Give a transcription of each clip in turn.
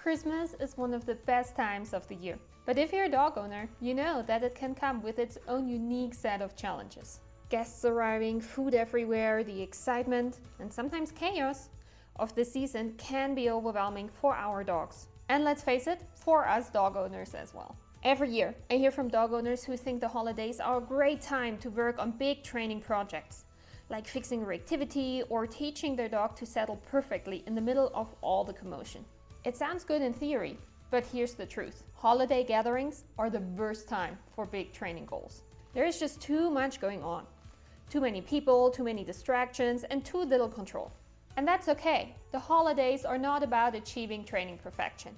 Christmas is one of the best times of the year. But if you're a dog owner, you know that it can come with its own unique set of challenges. Guests arriving, food everywhere, the excitement, and sometimes chaos of the season can be overwhelming for our dogs. And let's face it, for us dog owners as well. Every year, I hear from dog owners who think the holidays are a great time to work on big training projects, like fixing reactivity or teaching their dog to settle perfectly in the middle of all the commotion. It sounds good in theory, but here's the truth. Holiday gatherings are the worst time for big training goals. There is just too much going on. Too many people, too many distractions, and too little control. And that's okay. The holidays are not about achieving training perfection.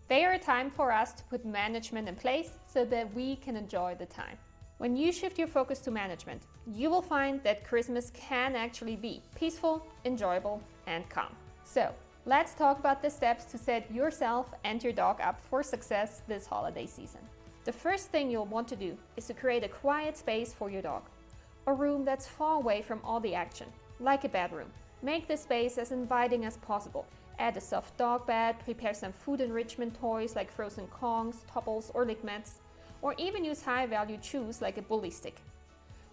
They are a time for us to put management in place so that we can enjoy the time. When you shift your focus to management, you will find that Christmas can actually be peaceful, enjoyable, and calm. So, let's talk about the steps to set yourself and your dog up for success this holiday season. The first thing you'll want to do is to create a quiet space for your dog. A room that's far away from all the action, like a bedroom. Make the space as inviting as possible. Add a soft dog bed, prepare some food enrichment toys like frozen Kongs, Topples, or lick mats, or even use high-value chews like a bully stick.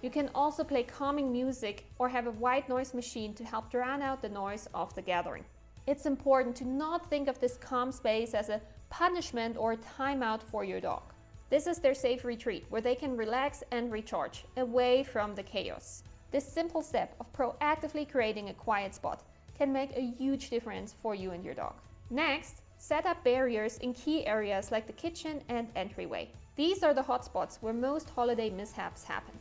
You can also play calming music or have a white noise machine to help drown out the noise of the gathering. It's important to not think of this calm space as a punishment or a timeout for your dog. This is their safe retreat where they can relax and recharge away from the chaos. This simple step of proactively creating a quiet spot can make a huge difference for you and your dog. Next, set up barriers in key areas like the kitchen and entryway. These are the hotspots where most holiday mishaps happen.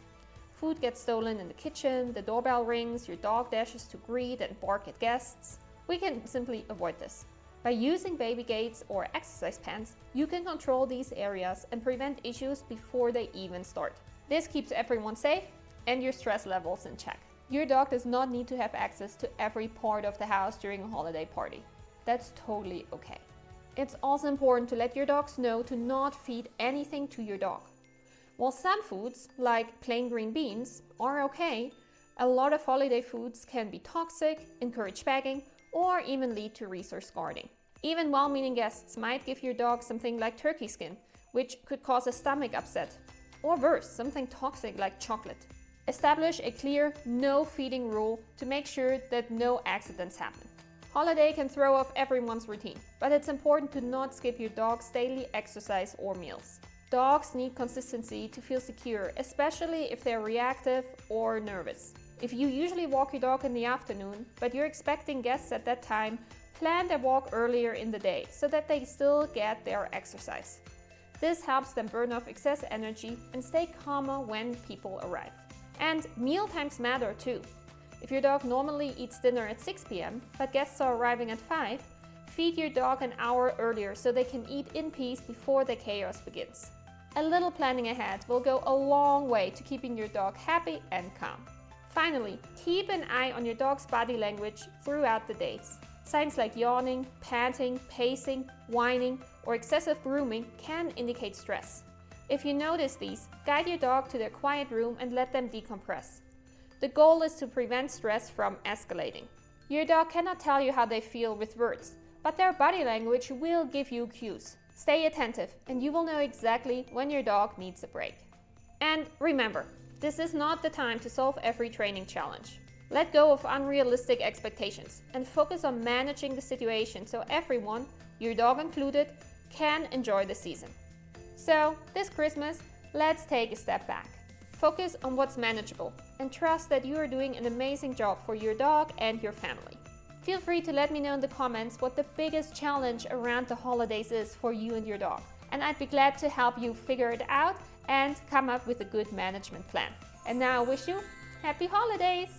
Food gets stolen in the kitchen, the doorbell rings, your dog dashes to greet and bark at guests. We can simply avoid this. By using baby gates or exercise pens, you can control these areas and prevent issues before they even start. This keeps everyone safe and your stress levels in check. Your dog does not need to have access to every part of the house during a holiday party. That's totally okay. It's also important to let your dogs know to not feed anything to your dog. While some foods, like plain green beans, are okay, a lot of holiday foods can be toxic, encourage bagging, or even lead to resource guarding. Even well-meaning guests might give your dog something like turkey skin, which could cause a stomach upset. Or worse, something toxic like chocolate. Establish a clear no feeding rule to make sure that no accidents happen. Holiday can throw off everyone's routine, but it's important to not skip your dog's daily exercise or meals. Dogs need consistency to feel secure, especially if they're reactive or nervous. If you usually walk your dog in the afternoon, but you're expecting guests at that time, plan their walk earlier in the day so that they still get their exercise. This helps them burn off excess energy and stay calmer when people arrive. And meal times matter too. If your dog normally eats dinner at 6 p.m., but guests are arriving at 5, feed your dog an hour earlier so they can eat in peace before the chaos begins. A little planning ahead will go a long way to keeping your dog happy and calm. Finally, keep an eye on your dog's body language throughout the days. Signs like yawning, panting, pacing, whining, or excessive grooming can indicate stress. If you notice these, guide your dog to their quiet room and let them decompress. The goal is to prevent stress from escalating. Your dog cannot tell you how they feel with words, but their body language will give you cues. Stay attentive and you will know exactly when your dog needs a break. And remember, this is not the time to solve every training challenge. Let go of unrealistic expectations and focus on managing the situation so everyone, your dog included, can enjoy the season. So, this Christmas, let's take a step back. Focus on what's manageable and trust that you are doing an amazing job for your dog and your family. Feel free to let me know in the comments what the biggest challenge around the holidays is for you and your dog. And I'd be glad to help you figure it out and come up with a good management plan. And now I wish you happy holidays!